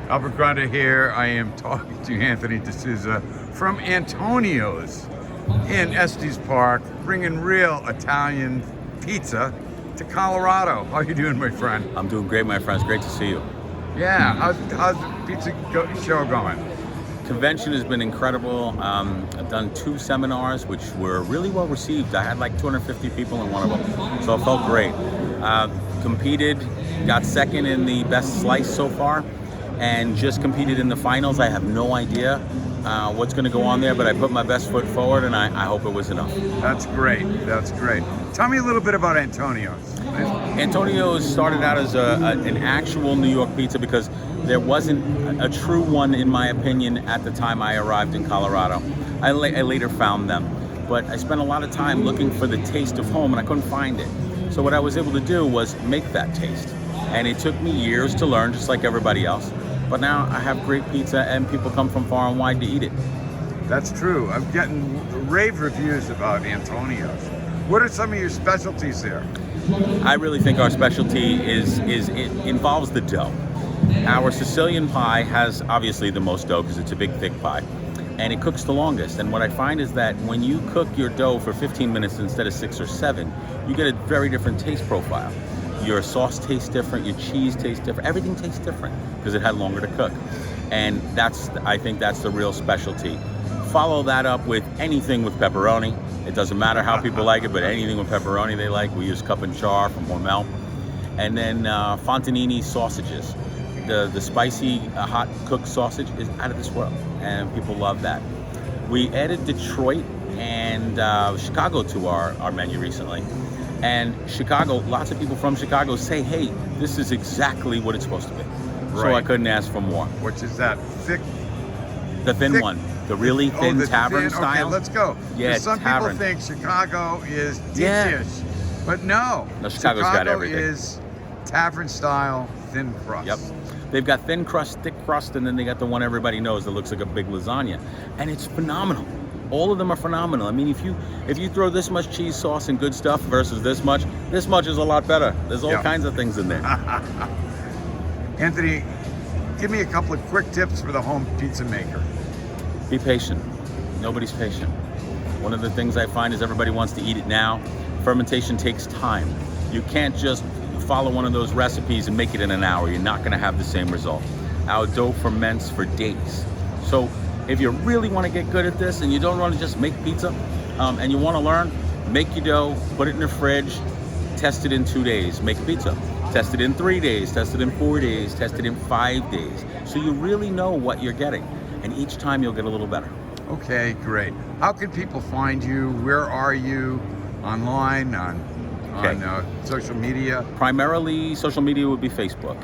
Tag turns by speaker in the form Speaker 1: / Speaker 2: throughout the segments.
Speaker 1: Albert Granda here. I am talking to Anthony DeSousa from Antonio's in Estes Park, bringing real Italian pizza to Colorado. How you doing, my friend?
Speaker 2: I'm doing great, my friends. Great to see you.
Speaker 1: Yeah, how's the pizza show going?
Speaker 2: Convention has been incredible. I've done 2 seminars, which were really well received. I had like 250 people in one of them, so it felt great. Competed, got second in the best slice so far, and just competed in the finals. I have no idea what's going to go on there, but I put my best foot forward, and I hope it was enough.
Speaker 1: That's great. That's great. Tell me a little bit about Antonio's.
Speaker 2: Antonio's started out as an actual New York pizza because there wasn't a true one, in my opinion, at the time I arrived in Colorado. I later found them, but I spent a lot of time looking for the taste of home, and I couldn't find it. So what I was able to do was make that taste. And it took me years to learn, just like everybody else. But now I have great pizza, and people come from far and wide to eat it.
Speaker 1: That's true. I'm getting rave reviews about Antonio's. What are some of your specialties there?
Speaker 2: I really think our specialty it involves the dough. Our Sicilian pie has obviously the most dough because it's a big, thick pie, and it cooks the longest. And what I find is that when you cook your dough for 15 minutes instead of 6 or 7, you get a very different taste profile. Your sauce tastes different, your cheese tastes different, everything tastes different because it had longer to cook. And I think that's the real specialty. Follow that up with anything with pepperoni. It doesn't matter how people like it, but anything with pepperoni they like. We use cup and char from Hormel. And then Fontanini sausages. The spicy hot cooked sausage is out of this world, and people love that. We added Detroit and Chicago to our menu recently. And Chicago, lots of people from Chicago say, hey, this is exactly what it's supposed to be. Right. So I couldn't ask for more.
Speaker 1: Which is that thick?
Speaker 2: The thin one. The really thin tavern style.
Speaker 1: Okay, let's go.
Speaker 2: Yeah,
Speaker 1: some
Speaker 2: tavern.
Speaker 1: People think Chicago is deep dish, but no.
Speaker 2: Chicago's got everything.
Speaker 1: Chicago is tavern style thin crust.
Speaker 2: Yep. They've got thin crust, thick crust, and then they got the one everybody knows that looks like a big lasagna, and it's phenomenal. All of them are phenomenal. I mean, if you throw this much cheese sauce and good stuff versus this much is a lot better. There's all kinds of things in there.
Speaker 1: Anthony, give me a couple of quick tips for the home pizza maker.
Speaker 2: Be patient. Nobody's patient. One of the things I find is everybody wants to eat it now. Fermentation takes time. You can't just follow one of those recipes and make it in an hour. You're not going to have the same result. Our dough ferments for days. So if you really want to get good at this and you don't want to just make pizza and you want to learn, make your dough, put it in the fridge, test it in 2 days, make pizza. Test it in 3 days, test it in 4 days, test it in 5 days. So you really know what you're getting. And each time you'll get a little better.
Speaker 1: Okay, great. How can people find you? Where are you? Online, on social media?
Speaker 2: Primarily, social media would be Facebook.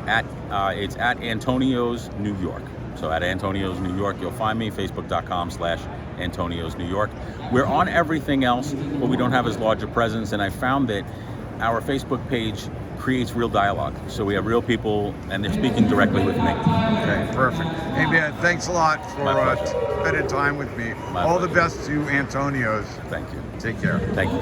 Speaker 2: It's at Antonio's New York. So at Antonio's New York, you'll find me, facebook.com/Antonio's New York. We're on everything else, but we don't have as large a presence, and I found that our Facebook page creates real dialogue. So we have real people, and they're speaking directly with me.
Speaker 1: Okay, perfect. Hey man, thanks a lot for spending time with me. All the best to Antonio's.
Speaker 2: Thank you.
Speaker 1: Take care.
Speaker 2: Thank you.